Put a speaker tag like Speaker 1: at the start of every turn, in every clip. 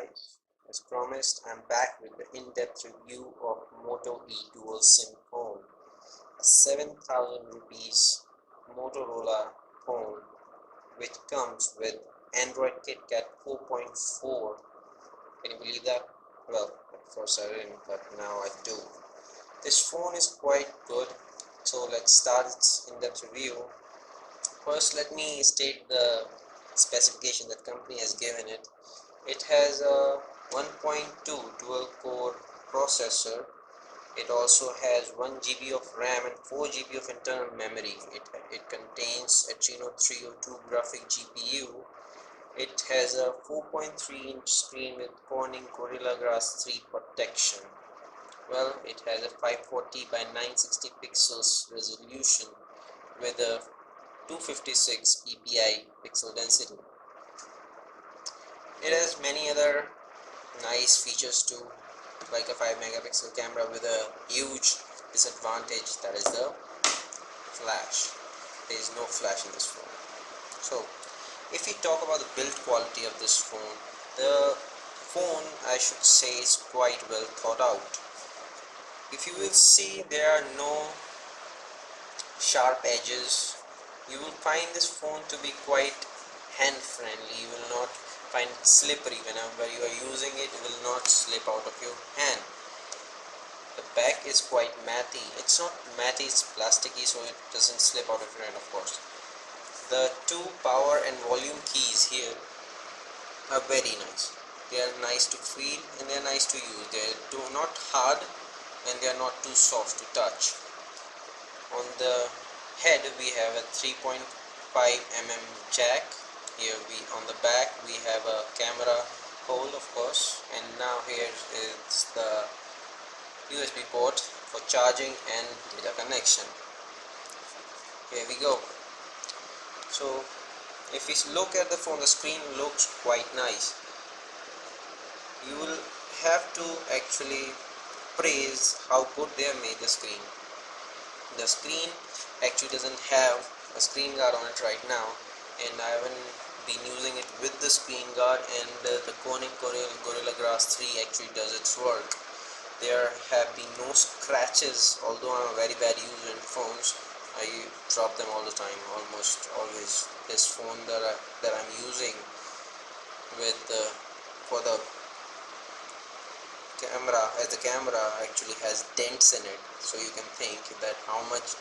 Speaker 1: guys, as promised, I'm back with the in-depth review of Moto E dual SIM phone, a 7,000 rupees Motorola phone which comes with Android KitKat 4.4. Can you believe that? Well, at first I didn't, but now I do. This phone is quite good, so let's start its in-depth review. First, let me state the specification that company has given it. It has a 1.2 dual core processor. It also has 1 GB of RAM and 4 GB of internal memory. It contains Adreno 302 graphic GPU. It has a 4.3-inch screen with Corning Gorilla Glass 3 protection. Well, it has a 540 by 960 pixels resolution with a 256 ppi pixel density. It has many other nice features too, like a 5 megapixel camera with a huge disadvantage, that is the flash. There is no flash in this phone. So if we talk about the build quality of this phone, the phone, I should say, is quite well thought out. If you will see, there are no sharp edges. You will find this phone to be quite hand friendly. You will not find it slippery. Whenever you are using it, it will not slip out of your hand. The back is quite matty. It's not matty, it's plasticky, so it doesn't slip out of your hand, of course. The two power and volume keys here are very nice. They are nice to feel and they are nice to use. They are not hard and they are not too soft to touch. On the head we have a 3.5 mm jack. Here on the back we have a camera hole, of course, and now here is the USB port for charging and data connection. Here we go. So if we look at the phone, the screen looks quite nice. You will have to actually praise how good they have made the screen. The screen actually doesn't have a screen guard on it right now, and I haven't been using it with the screen guard, and the Corning Gorilla Glass 3 actually does its work. There have been no scratches, although I'm a very bad user in phones. I drop them all the time, almost always. This phone that I'm using with for the camera, as the camera actually has dents in it, so you can think that how much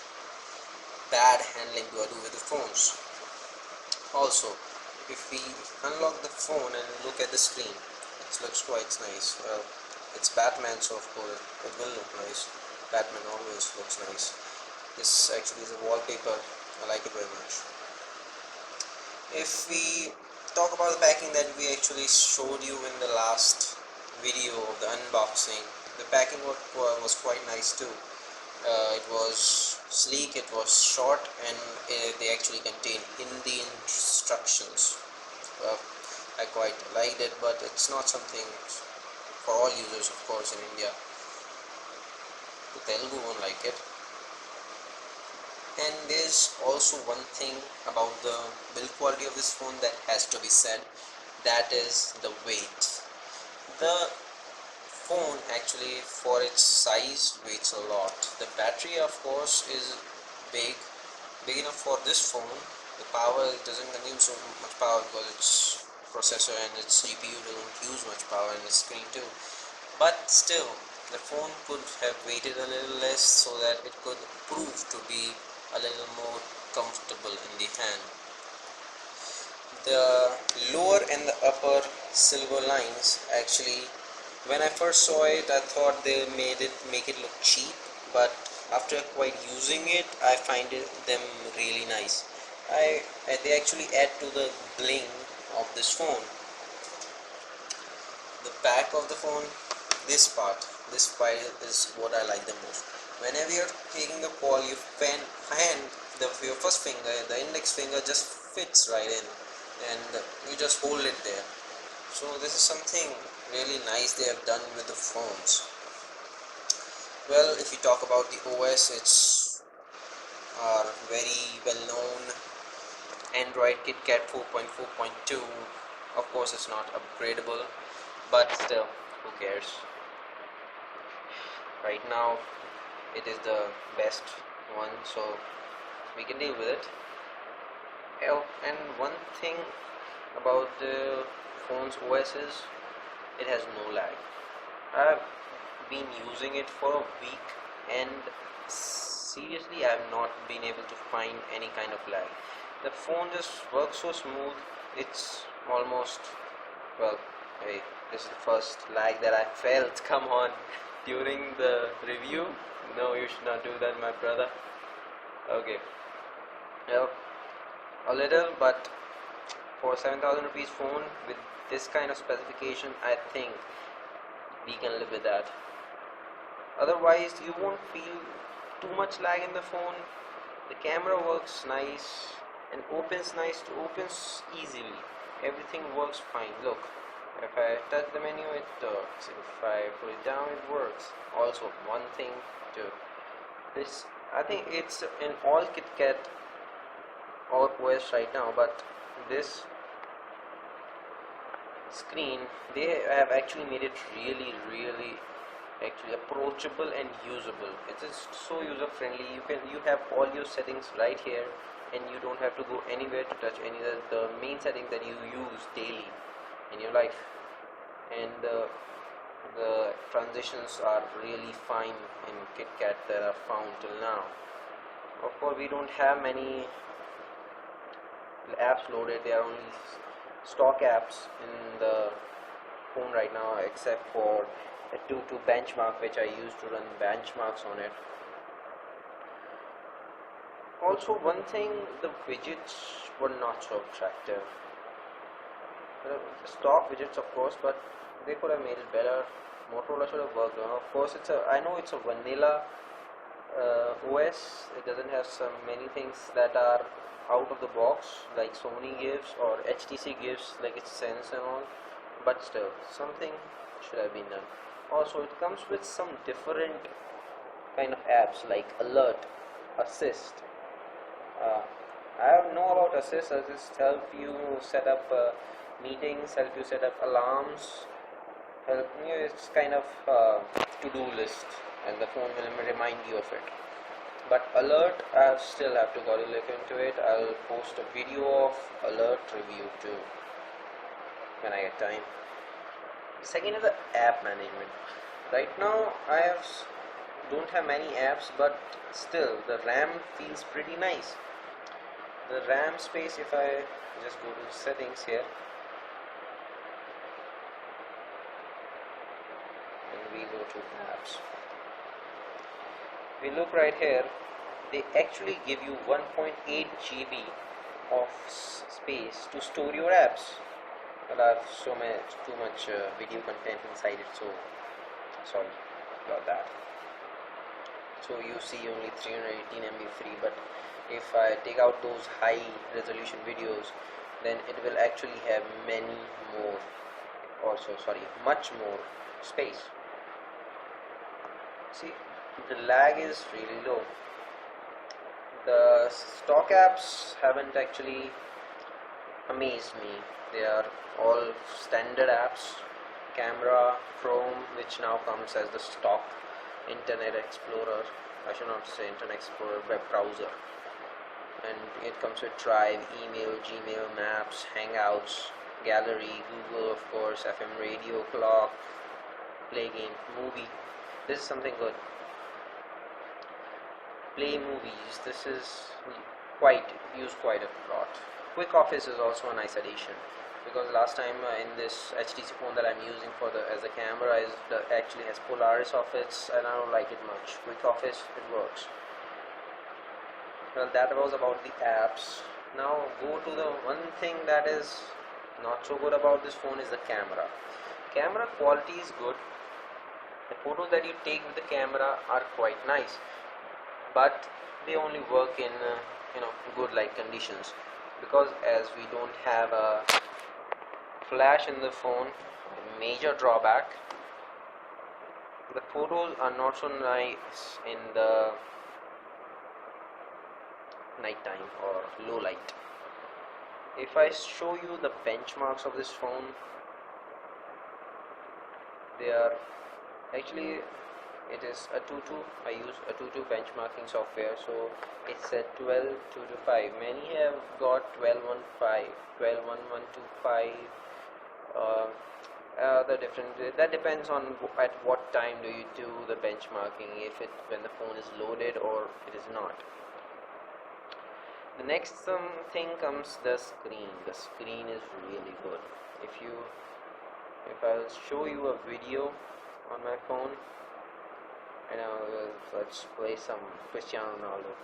Speaker 1: bad handling do I do with the phones. Also, if we unlock the phone and look at the screen, it looks quite nice. Well, it's Batman, so of course it will look nice. Batman always looks nice. This actually is a wallpaper. I like it very much. If we talk about the packing that we actually showed you in the last video of the unboxing, the packing was quite nice too. It was sleek, it was short, and they actually contained Hindi instructions. I quite liked it, but it's not something for all users, of course, in India. The Telugu won't like it. And there's also one thing about the build quality of this phone that has to be said, that is the weight. The phone actually, for its size, weighs a lot. The battery, of course, is big enough for this phone. The power doesn't consume so much power because its processor and its GPU don't use much power, and its screen too. But still, the phone could have weighted a little less so that it could prove to be a little more comfortable in the hand. The lower and the upper silver lines, actually, when I first saw it, I thought they make it look cheap, but after quite using it, I find them really nice. They actually add to the bling of this phone. The back of the phone, this part is what I like the most. Whenever you're taking a call, your your first finger, the index finger, just fits right in, and you just hold it there. So this is something really nice they have done with the phones. Well, if you talk about the OS, it's our very well known Android KitKat 4.4.2. Of course, it's not upgradable. but still, who cares? Right now it is the best one, so we can deal with it. Oh, and one thing about the phone's OS is it has no lag. I've been using it for a week and seriously I've not been able to find any kind of lag. The phone just works so smooth. It's almost, well, hey, this is the first lag that I felt. Come on, during the review. No, you should not do that, my brother. Okay, well, a little, but for 7,000 rupees phone with this kind of specification, I think we can live with that. Otherwise you won't feel too much lag in the phone. The camera works nice and opens nice to opens easily. Everything works fine. Look, if I touch the menu it works, if I put it down it works. Also one thing too, this, I think it's in all KitKat or OS right now, but this screen, they have actually made it really actually approachable and usable. It is so user friendly. You have all your settings right here and you don't have to go anywhere to touch any of the main settings that you use daily in your life. And the transitions are really fine in KitKat that are found till now. Of course we don't have many apps loaded. There are only stock apps in the phone right now, except for a 2 benchmark which I used to run benchmarks on it. Also one thing, the widgets were not so attractive. Stock widgets of course, but they could have made it better. Motorola should have worked on. Of course I know it's a vanilla OS. It doesn't have so many things that are out of the box like Sony gives or HTC gives, like its sense and all, but still something should have been done. Also it comes with some different kind of apps like alert, assist. I know about assist help you set up meetings, help you set up alarms, help you, it's kind of to-do list and the phone will remind you of it. But alert, I still have to go look into it. I'll post a video of alert review too when I get time. Second is the app management. Right now don't have many apps, but still the RAM feels pretty nice. The RAM space, if I just go to settings here and we go to apps, we look right here, they actually give you 1.8 GB of space to store your apps. But I have too much video content inside it, so sorry about that. So you see only 318 MB free, but if I take out those high resolution videos, then it will actually have much more space. See, the lag is really low. The stock apps haven't actually amazed me. They are all standard apps. Camera, Chrome, which now comes as the stock Internet Explorer. I should not say Internet Explorer, web browser. And it comes with Drive, email, Gmail, Maps, Hangouts, Gallery, Google, of course, FM radio, clock, play game, movie. This is something good. Play movies. This is used quite a lot. Quick Office is also a nice addition, because last time in this HTC phone that I'm using as a camera actually has Polaris Office and I don't like it much. Quick Office, it works. Well, that was about the apps. Now go to the one thing that is not so good about this phone is the camera. Camera quality is good. The photos that you take with the camera are quite nice, but they only work in good light conditions, because as we don't have a flash in the phone, a major drawback, the photos are not so nice in the night time or low light. If I show you the benchmarks of this phone, They are actually, it is a 2-2. I use a 2-2 benchmarking software, so it's a 12-2-5. Many have got 12-1-5, 12-1-1-2-5. The different, that depends on at what time do you do the benchmarking, if it when the phone is loaded or it is not. The next thing comes the screen. The screen is really good. If I'll show you a video on my phone, and let's play some Cristiano Ronaldo.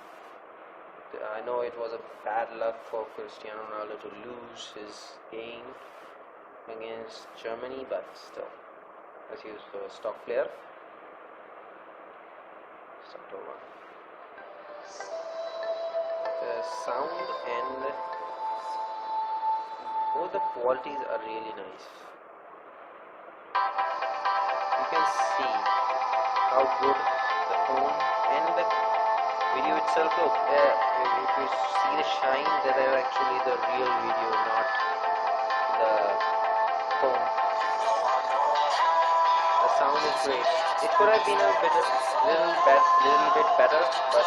Speaker 1: I know it was a bad luck for Cristiano Ronaldo to lose his game against Germany, but still, let's use the stock player. Subtle one. The sound and both the qualities are really nice. You can see how good the phone and the video itself look. If you see the shine, that is actually the real video, not the phone. The sound is great. It could have been a little bit better, but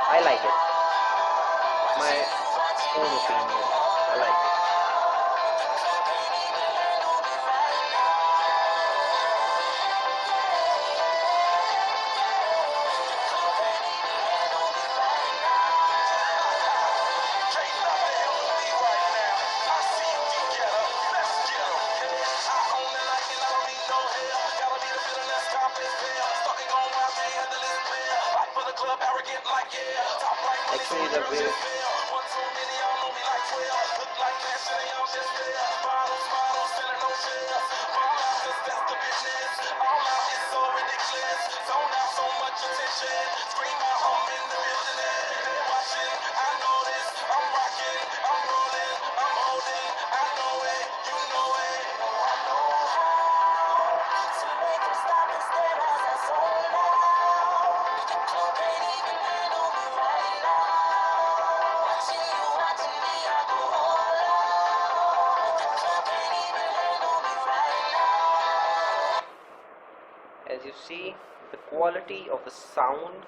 Speaker 1: I like it. My own opinion. I like it. Actually, the way as you see, the quality of the sound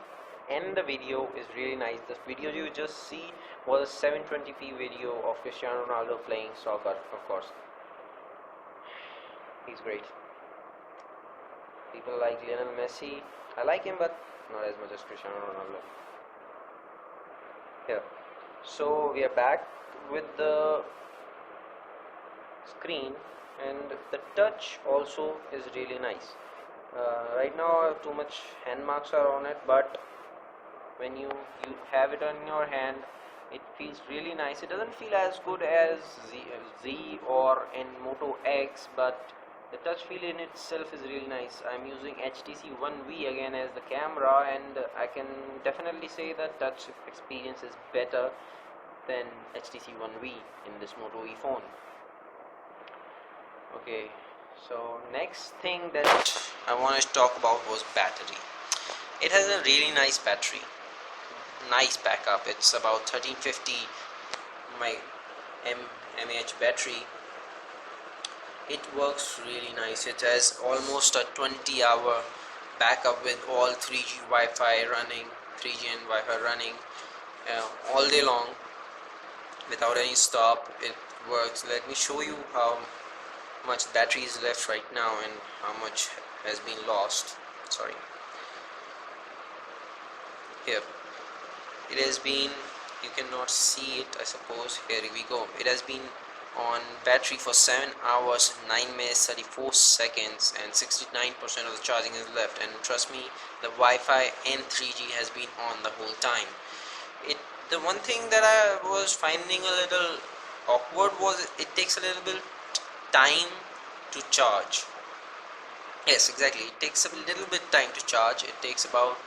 Speaker 1: and the video is really nice. The video you just see was a 720p video of Cristiano Ronaldo playing soccer, of course. He's great. People like Lionel Messi. I like him, but not as much as Cristiano Ronaldo. Here. So we are back with the screen, and the touch also is really nice. Right now too much hand marks are on it, but when you have it on your hand, it feels really nice. It doesn't feel as good as Z or in Moto X, but the touch feel in itself is really nice. I'm using HTC One V again as the camera, and I can definitely say that touch experience is better than HTC One V in this Moto E phone. Okay, so next thing that I wanted to talk about was battery. It has a really nice battery, nice backup. It's about 1350 mAh battery. It works really nice. It has almost a 20-hour backup with all 3G Wi-Fi running, 3G and Wi-Fi running all day long without any stop. It works. Let me show you how much battery is left right now and how much has been lost. Sorry. Here it has been, you cannot see it, I suppose. Here we go. It has been on battery for 7 hours, 9 minutes, 34 seconds, and 69% of the charging is left. And trust me, the Wi-Fi and 3G has been on the whole time. The one thing that I was finding a little awkward was it takes a little bit time to charge. Yes, exactly. It takes a little bit time to charge. It takes about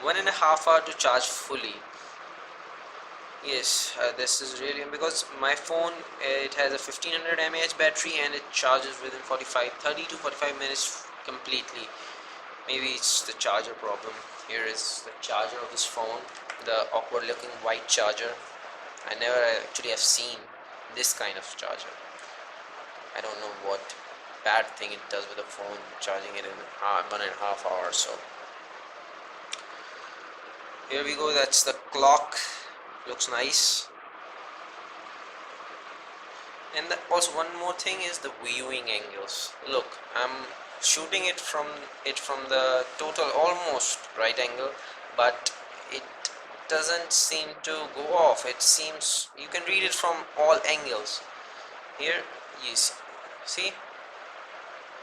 Speaker 1: 1.5 hours to charge fully. Yes, this is really, because my phone, it has a 1500 mAh battery and it charges within 30 to 45 minutes completely. Maybe it's the charger problem. Here is the charger of this phone, the awkward looking white charger. I never actually have seen this kind of charger. I don't know what bad thing it does with the phone, charging it in 1.5 hours. So here we go, that's the clock, looks nice. And also one more thing is the viewing angles. Look, I'm shooting it from the total almost right angle, but it doesn't seem to go off. It seems you can read it from all angles. Here you see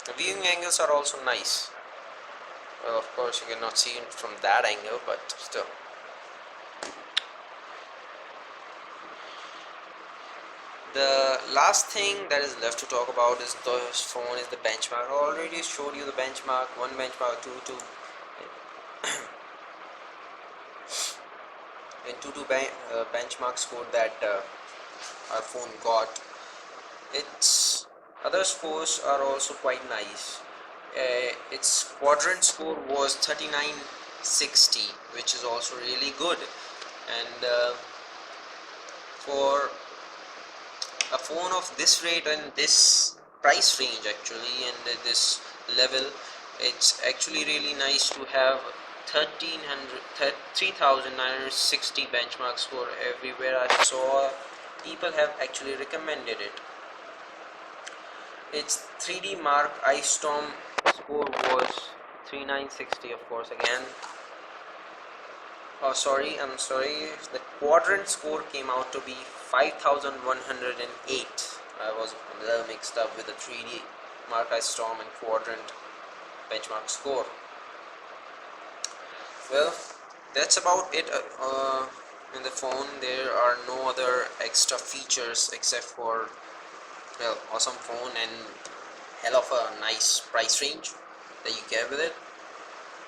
Speaker 1: the viewing angles are also nice. Well, of course you cannot see it from that angle, but still. The last thing that is left to talk about is this phone is the benchmark. I already showed you the benchmark, one benchmark, two and benchmark score that our phone got. Its other scores are also quite nice. Its quadrant score was 3960, which is also really good, and for a phone of this rate and this price range actually, and this level, it's actually really nice to have 3960 benchmark score. Everywhere I saw, people have actually recommended it. Its 3D Mark Ice Storm score was 3960, of course, again. Oh, sorry, I'm sorry. The quadrant score came out to be 5108. I was a little mixed up with the 3D Mark Ice Storm and quadrant benchmark score. Well, that's about it in the phone. There are no other extra features except for, well, awesome phone and hell of a nice price range that you get with it.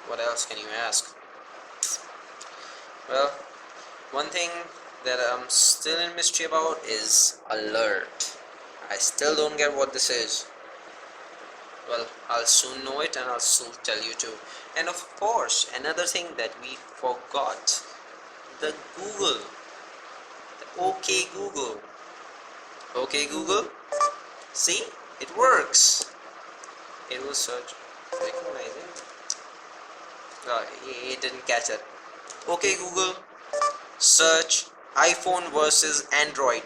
Speaker 1: What else can you ask? Well, one thing that I'm still in mystery about is alert. I still don't get what this is. Well, I'll soon know it and I'll soon tell you too. And of course, another thing that we forgot, the Google, the OK Google. OK Google, see, it works. It will search, recognize it. Oh, it didn't catch it. OK Google, search iPhone versus Android.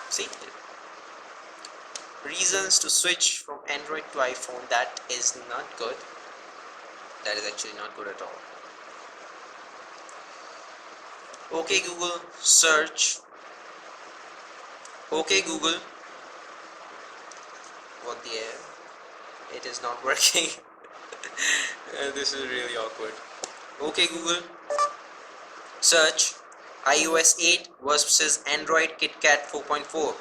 Speaker 1: See, reasons to switch from Android to iPhone. That is not good. That is actually not good at all. OK Google, search. OK Google. What the hell? It is not working. This is really awkward. OK Google, search iOS 8 versus Android KitKat 4.4.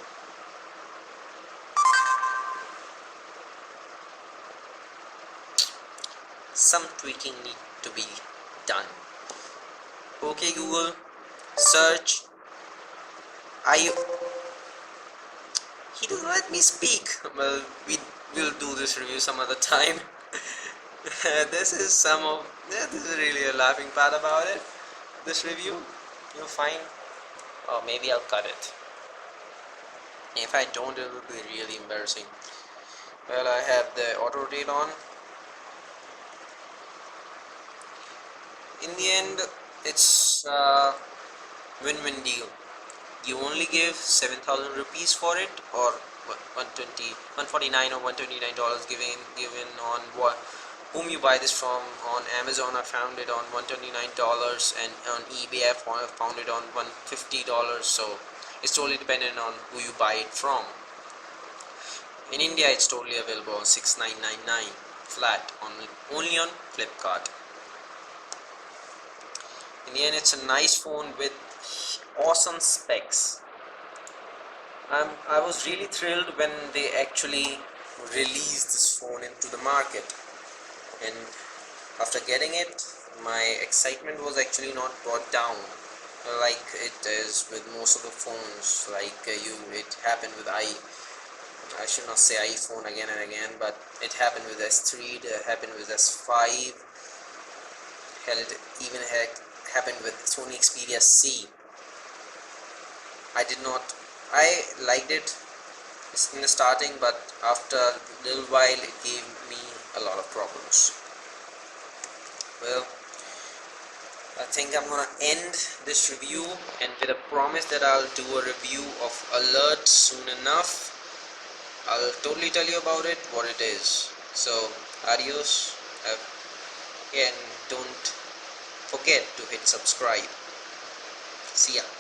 Speaker 1: Some tweaking need to be done. OK Google, search he doesn't let me speak. Well, we will do this review some other time. This is really a laughing part about it. This review, you'll find. Oh, maybe I'll cut it. If I don't, it will be really embarrassing. Well, I have the auto rotate on. In the end, it's a win-win deal. You only give 7,000 rupees for it, or 149 or $129 given on whom you buy this from. On Amazon I found it on $129, and on eBay I found it on $150. So it's totally dependent on who you buy it from. In India it's totally available on 6,999 flat, only on Flipkart. In the end, it's a nice phone with awesome specs. I was really thrilled when they actually released this phone into the market, and after getting it, my excitement was actually not brought down like it is with most of the phones. Like it happened with I should not say iPhone again and again, but it happened with S3, it happened with S5, hell, it even happened with Sony Xperia C. I liked it in the starting, but after a little while it gave me a lot of problems. Well, I think I'm gonna end this review, and with a promise that I'll do a review of Alert soon enough. I'll totally tell you about it, what it is. So, adios, and don't forget to hit subscribe. See ya.